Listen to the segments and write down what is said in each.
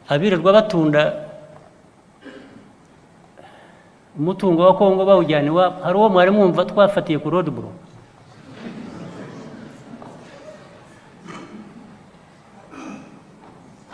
abirirwa batunda umutungo wa Kongo bawujyana iwabo, hari uwo mwari mwumva twafatiye ku road block?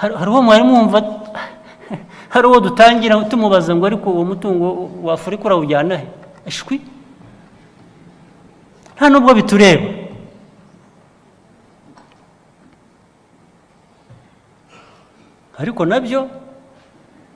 hari uwo mwari mwumva hari uwo dutangira tumubaza ngo ariko uwo mutungo wa Afurika urawujyana he? Ashwi, nta nubwo bitureba. Ariko nabyo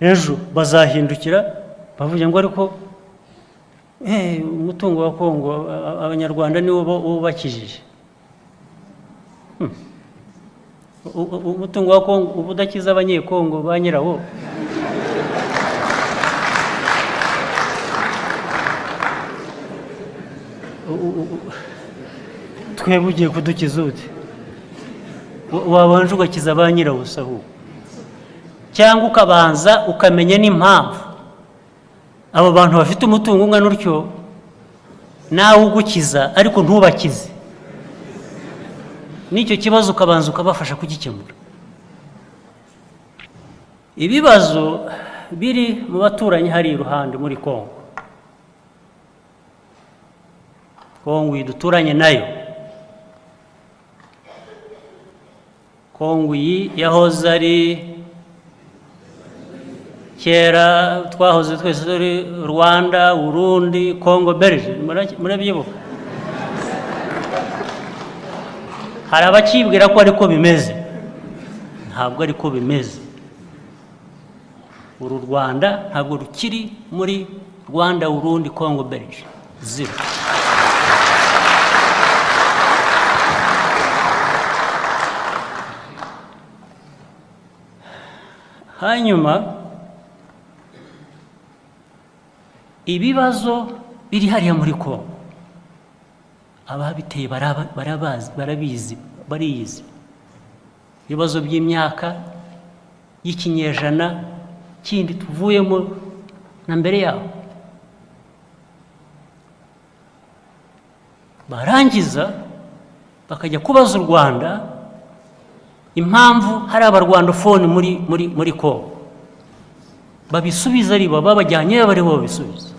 ejo bazahindukira bavuga ngo ariko umutungo wa Kongo abanyarwanda niwo wubakijije. Umutungo wa Kongo uba udakiza abanyekongo ba nyirawo. Twebwe ugiye kudukiza ute? Wabanje ugakiza ba nyirawo sahu, cyangwa ukabanza ukamenya n'impamvu abo bantu bafite umutungo ungana utyo nawe ugukiza ariko ntubakize. N'icyo kibazo ukabanza ukabafasha kugikemura. Ibibazo biri mu baturanyi hari iruhande muri Kongo, Kongo duturanye nayo, Kongo iyi yahoze ari kera twahoze twese turi Rwanda, Burundi, Kongo Belge, murabyibuka? Hari abakibwira ko ariko bimeze, ntabwo ariko bimeze. Uru Rwanda ntabwo rukiri muri Rwanda, Burundi, Kongo Belge, zero. Hanyuma ibibazo biri hariya muri Kongo ababiteye barabizi, bariyizi. Ibibazo by'imyaka y'ikinyejana kindi tuvuyemo na mbere yaho, barangiza bakajya kubaza u Rwanda impamvu hari abarwandofone muri Kongo. Babisubiza ari bo babajyanye, bari bo babisubiza.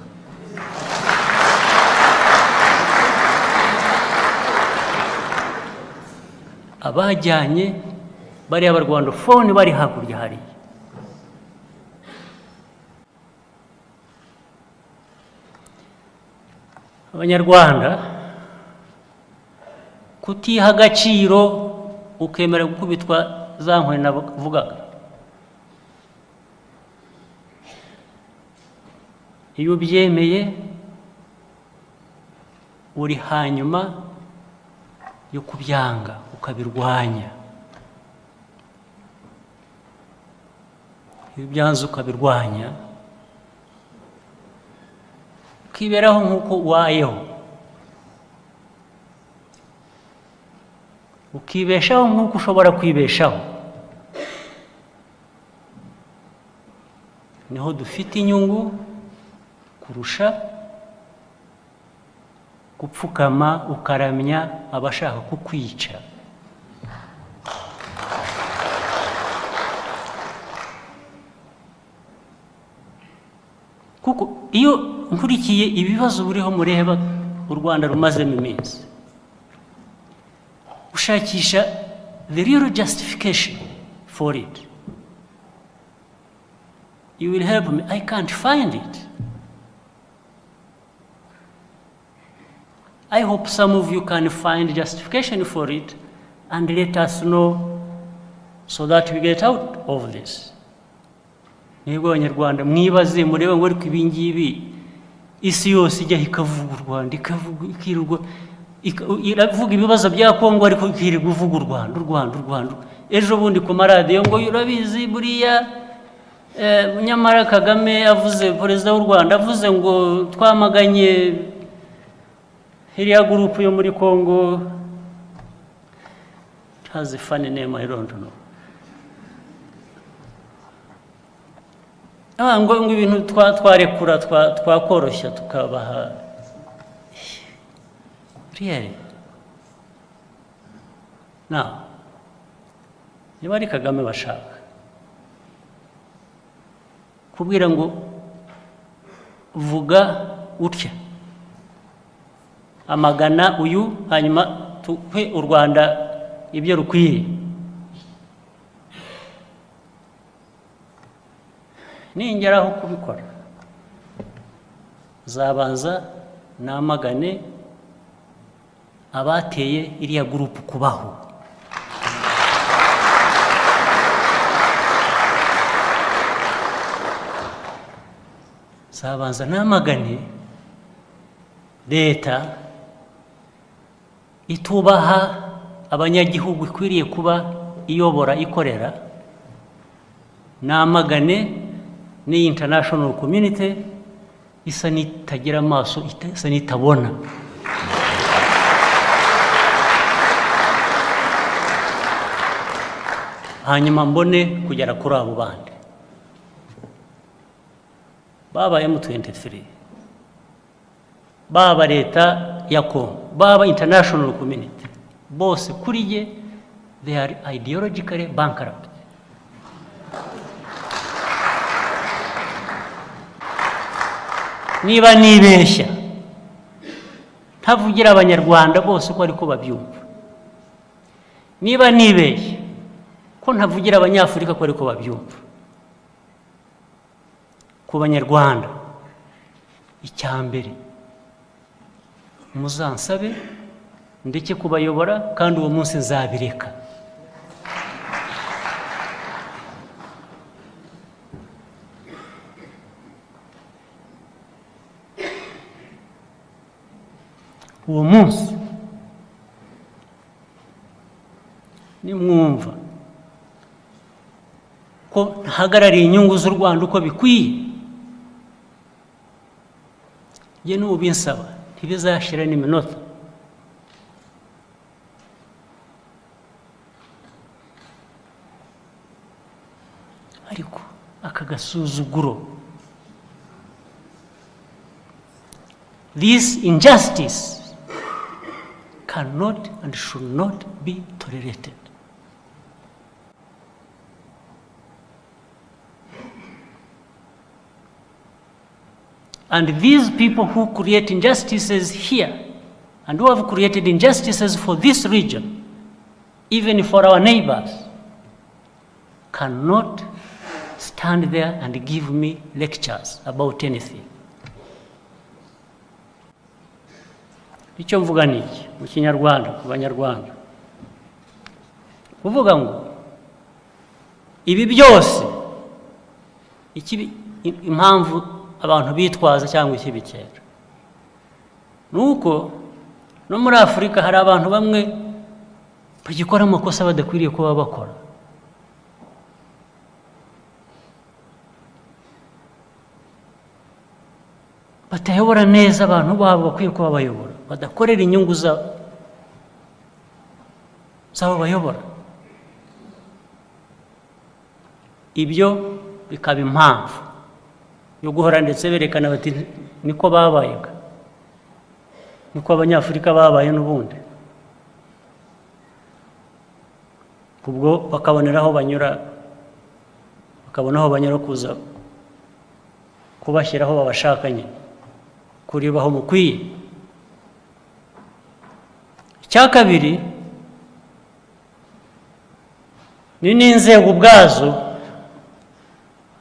Abajyanye bari abarwandofone bari hakurya hariya. Abanyarwanda kutiha agaciro ukemera gukubitwa za nkwe navugaga. Iyo ubyemeye uri hanyuma yo kubyanga ukabirwanya. Iyo byanze ukabirwanya ukiberaho nk'uko wayeho, ukibeshaho nk'uko ushobora kwibeshaho, niho dufite inyungu kurusha gupfukama ukaramya abashaka kukwica. Kuko iyo nkurikiye ibibazo buriho mureba u Rwanda rumazemo iminsi, ushakisha the real justification for it, you will help me. I can't find it. I hope some of you can find justification for it and let us know so that we get out of this. Niba Abanyarwanda mwibaze murebe ngo ariko ibi ngibi isi yose ijya ikavuga u Rwanda, ikavuga iravuga ibibazo bya Kongo ariko ikirirwa uvuga u Rwanda. Ejo bundi ku maradiyo ngo urabizi buriya nyamara Kagame avuze, perezida w'u Rwanda avuze ngo twamaganye iriya gurupu yo muri Kongo. It has a funny name, I don't know. Ngo ibintu twarekura twakoroshya tukabaha. Really? Now, niba ari Kagame bashaka, kubwira ngo vuga utya amagana uyu hanyuma tuhe u Rwanda ibyo rukwiye. Ningeraho kubikora zabanza namagane abateye iriya gurupu kubaho. Zabanza namagane leta itubaha abanyagihugu ikwiriye kuba iyobora ikorera, namagane ni international community isa nitagira amaso, isa nitabona. Hanyuma mbone kugera kuri abo bandi baba M23, baba leta ya Congo, baba international community, bose kuri ye they are ideologically bankrupt. Niba nibeshya ntavugira abanyarwanda bose ko ariko babyumva, niba nibeshya ko ntavugira abanyafurika ko ariko babyumva, ku banyarwanda icyambere muzansabe ndeke kubayobora, kandi uwo munsi nzabireka. Uwo munsi nimwumva ko ntahagarariye inyungu z'u Rwanda uko bikwiye, ye n'ubinsaba ntibizashira n'iminota. Ariko aka gasuzuguro, this injustice cannot and should not be tolerated. And these people who create injustices here and who have created injustices for this region, even for our neighbors, cannot stand there and give me lectures about anything. Icyo mvuga ni iki mu Kinyarwanda ku Banyarwanda? Kuvuga ngo ibi byose impamvu abantu bitwaza cyangwa ikibikera nuko no muri Afurika hari abantu bamwe bagikora amakosa badakwiriye kuba bakora. Batayobora neza abantu babo bakwiye kuba bayobora, badakorera inyungu zabo bayobora. Ibyo bikaba impamvu yo guhora ndetse berekana bati niko babayega, niko abanyafurika babaye n'ubundi. Ubwo bakaboneraho banyura, bakabonaho banyura kuza kubashyiraho babashakanye kuri baho mukwiye. Icya kabiri ni n'inzego ubwazo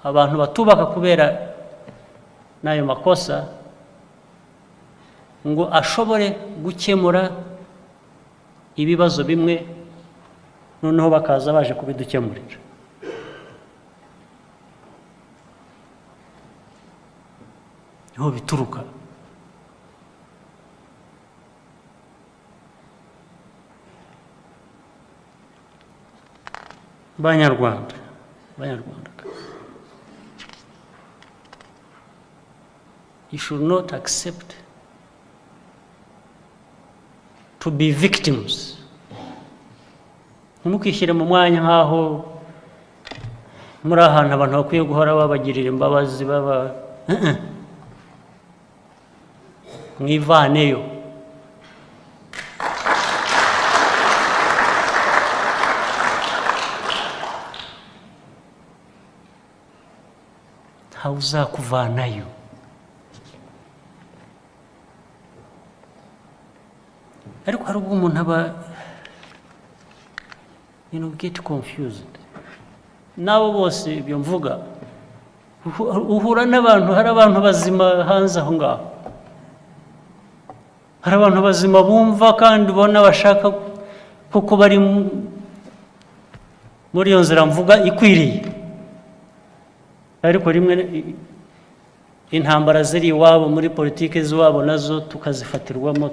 abantu batubaka kubera n'ayo makosa ngo ashobore gukemura ibibazo bimwe, noneho bakaza baje kubidukemurira. Niho bituruka. Banyarwanda, you should not accept to be victims. Ntimukishyire mu mwanya nk'aho muri ahantu abantu bakwiye guhora babagirira imbabazi, mwivaneyo. ntawe uzakuvanayo. Ariko hari ubwo umuntu aba get confused. Nabo bose ibyo mvuga uhura n'abantu, hari abantu bazima hanze aho ngaho, hari abantu bazima bumva kandi ubona bashaka kuko bari muri iyo nzira mvuga ikwiriye, ariko rimwe intambara ziri iwabo muri politiki z'iwabo nazo tukazifatirwamo